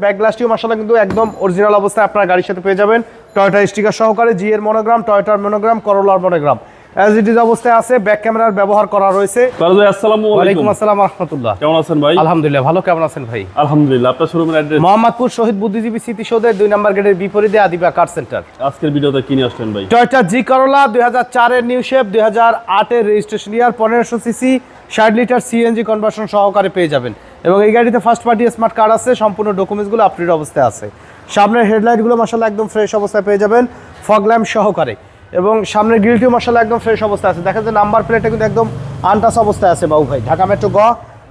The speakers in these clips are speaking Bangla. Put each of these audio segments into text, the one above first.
ব্যাক গ্লাসটিও মাশাআল্লাহ কিন্তু একদম অরিজিনাল অবস্থায় আপনারা গাড়ির সাথে পেয়ে যাবেন। টয়োটা স্টিকার সহকারে, জি এর মনোগ্রাম, টয়োটার মনোগ্রাম, করোলার মনোগ্রাম অ্যাজ ইট ইজ অবস্থায় আছে। ব্যাক ক্যামেরার ব্যবহার করা রয়েছে। আসসালামু আলাইকুম আসসালাম ওয়া রাহমাতুল্লাহ। কেমন আছেন ভাই? আলহামদুলিল্লাহ ভালো, কেমন আছেন ভাই? আলহামদুলিল্লাহ। আপনার শোরুমের অ্যাড্রেস? মোহাম্মদপুর শহীদ বুদ্ধিজীবী স্মৃতিসৌধের 2 নম্বর গেটের বিপরীতে আদিবা কার সেন্টার। আজকের ভিডিওতে কি নিয়ে আসলেন ভাই? টয়োটা জি করোলা 2004 এর নিউ শেপ, 2008 এর রেজিস্ট্রেশন ইয়ার, 1500 সিসি, 60 লিটার সিএনজি কনভার্সন সহকারে পেয়ে যাবেন। এবং এই গাড়িতে ফার্স্ট পার্টি স্মার্ট কার্ড আছে, সম্পূর্ণ ডকুমেন্টসগুলো আপডেট অবস্থায় আছে। সামনের হেডলাইটগুলো মাশাআল্লাহ একদম ফ্রেশ অবস্থায় পেয়ে যাবেন, ফগ ল্যাম্প সহকারে। এবং সামনের গ্রিলটিও মাশাআল্লাহ একদম ফ্রেশ অবস্থায় আছে। দেখা যায় নাম্বার প্লেটটা কিন্তু একদম আনটাচ অবস্থায় আছে বাবু ভাই। ঢাকা মেট্রো গ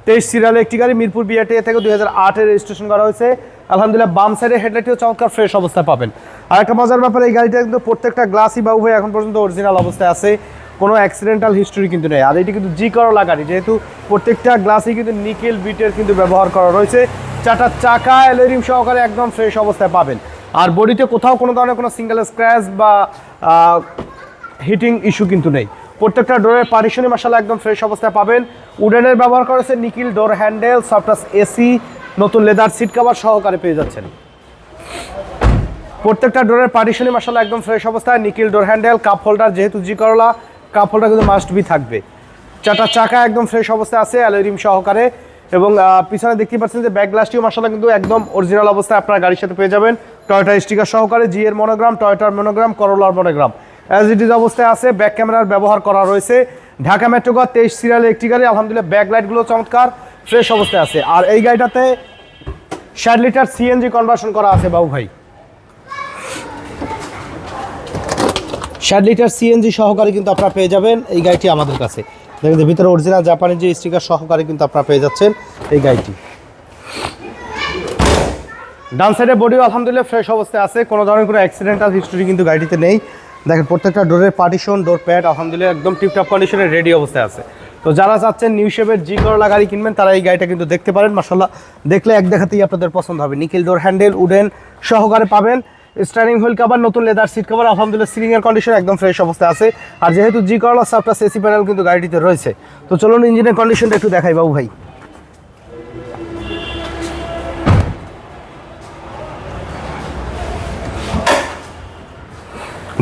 23 সিরিয়ালের একটি গাড়ি, মিরপুর বিআরটিএ থেকে 2008 এর রেজিস্ট্রেশন করা হয়েছে। আলহামদুলিল্লাহ বাম সাইডের হেডলাইটটিও চমৎকার ফ্রেশ অবস্থায় পাবেন। আর একটা মজার ব্যাপার, এই গাড়িটা কিন্তু প্রত্যেকটা গ্লাসই বাবু ভাই এখন পর্যন্ত অরিজিনাল অবস্থায় আছে, কোনো অ্যাক্সিডেন্টাল হিস্ট্রি কিন্তু নেই। আর এটি কিন্তু জি করোলা গাড়ি, যেহেতু প্রত্যেকটা গ্লাসই কিন্তু নিকেল বিটের কিন্তু ব্যবহার করা রয়েছে। চারটা চাকা অ্যালুমিনিয়াম সহকারে একদম ফ্রেশ অবস্থায় পাবেন। আর বডিতে কোথাও কোনো ধরনের কোনো সিঙ্গেল স্ক্র্যাচ বা হিটিং ইস্যু কিন্তু নেই। প্রত্যেকটা ডোরের পার্টিশনই মাশাআল্লাহ একদম ফ্রেশ অবস্থায় পাবেন। উডেনের ব্যবহার করেছে, নিকেল ডোর হ্যান্ডেল, সফটাস এসি, নতুন লেদার সিট কভার সহকারে পেয়ে যাচ্ছেন। প্রত্যেকটা ডোরের পার্টিশনই মাশাআল্লাহ একদম ফ্রেশ অবস্থায়, নিকেল ডোর হ্যান্ডেল, কাপ হোল্ডার, যেহেতু জি করোলা কাপ হোল্ডার কিন্তু মাস্ট বি থাকবে। চারটা চাকা একদম ফ্রেশ অবস্থায় আছে অ্যালুমিনিয়াম সহকারে। এবং পিছনে দেখতে পাচ্ছেন যে ব্যাক গ্লাসটিও মাশাআল্লাহ কিন্তু একদম অরিজিনাল অবস্থায় আপনার গাড়ির সাথে পেয়ে যাবেন। টয়োটা স্টিকার সহকারে, জি এর মনোগ্রাম, টয়োটার মনোগ্রাম, করোলার মনোগ্রাম অ্যাজ ইট ইজ অবস্থায় আছে। ব্যাক ক্যামেরার ব্যবহার করা রয়েছে। ঢাকা মেট্রো গ 23 সিরিয়ালের একটি গাড়ি। আলহামদুলিল্লাহ ব্যাক লাইটগুলো চমৎকার ফ্রেশ অবস্থায় আছে। আর এই গাড়িটাতে 60 লিটার সিএনজি কনভার্সন করা আছে বাবু ভাই। 60 লিটার সিএনজি সহকারে কিন্তু আপনারা পেয়ে যাবেন এই গাড়িটি আমাদের কাছে। দেখেন যে ভিতরে অরিজিনাল জাপানি যে স্টিকার সহকারে কিন্তু আপনারা পেয়ে যাচ্ছেন এই গাড়িটি। ডান সাইডে বডিও আলহামদুলিল্লাহ ফ্রেশ অবস্থায় আছে, কোনো ধরনের কোনো অ্যাক্সিডেন্টাল হিস্ট্রি কিন্তু গাড়িতে নেই। দেখেন প্রত্যেকটা ডোরের পার্টিশন, ডোর প্যাড আলহামদুলিল্লাহ একদম টিপটপ কন্ডিশনে রেডি অবস্থায় আছে। তো যারা চাচ্ছেন নিউ শেপের জি করোলা গাড়ি কিনবেন তারা এই গাড়িটা কিন্তু দেখতে পারেন। মাশাআল্লাহ দেখলে এক দেখাতেই আপনাদের পছন্দ হবে। নিকেল ডোর হ্যান্ডেল, উডেন সহকারে পাবেন। স্টারিং হুইল কভার, নতুন লেদার সিট কভার, আলহামদুলিল্লাহ সিলিং এর কন্ডিশন একদম ফ্রেশ অবস্থায় আছে। আর যেহেতু জি করোলা সফটওয়্যার এসি প্যানেল কিন্তু গাড়িটিতে রয়েছে। তো চলুন ইঞ্জিনের কন্ডিশনটা একটু দেখাই বাবু ভাই।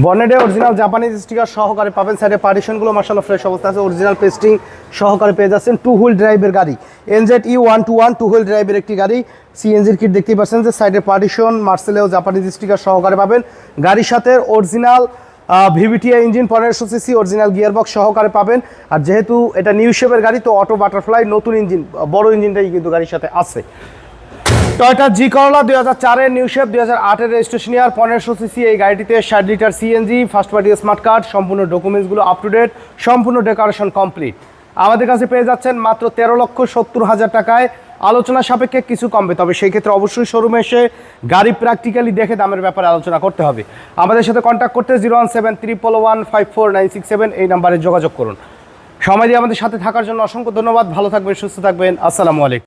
বনেটে অরিজিনাল জাপানিজ স্টিকার সহকারে পাবেন। সাইডে পার্টিশনগুলো মাশাআল্লাহ ফ্রেশ অবস্থা আছে, অরিজিনাল পেস্টিং সহকারে পেয়ে যাচ্ছেন। 2 হুইল ড্রাইভের গাড়ি, NZE121 2 হুইল ড্রাইভের একটি গাড়ি। সিএনজির কিট দেখতেই পাচ্ছেন যে সাইডে পার্টিশন, মার্সেলেও জাপানিজ স্টিকার সহকারে পাবেন। গাড়ির সাথে original VVTi engine, 1500 CC original gearbox সহকারে পাবেন। আর যেহেতু এটা নিউ শেপের গাড়ি তো অটো বাটারফ্লাই নতুন ইঞ্জিন, বড় ইঞ্জিনটাই কিন্তু গাড়ির সাথে আছে। টয়োটা জি করোলা 2004 এর নিউ শেপ, 2008 এর রেজিস্ট্রেশন ইয়ার, 1500 সিসি। এই গাড়িটিতে 60 litre CNG, first party smart card, সম্পূর্ণ ডকুমেন্টসগুলো আপ টু ডেট, সম্পূর্ণ ডেকোরেশন কমপ্লিট। আমাদের কাছে পেয়ে যাচ্ছেন মাত্র 13,70,000 টাকায়। আলোচনা সাপেক্ষে কিছু কমবে, তবে সেই ক্ষেত্রে অবশ্যই শোরুমে এসে গাড়ি প্র্যাকটিক্যালি দেখে দামের ব্যাপারে আলোচনা করতে হবে। আমাদের সাথে কন্ট্যাক্ট করতে 01711154967 এই নাম্বারে যোগাযোগ করুন। সময় দিয়ে আমাদের সাথে থাকার জন্য অসংখ্য ধন্যবাদ। ভালো থাকবেন, সুস্থ থাকবেন। আসসালামু আলাইকুম।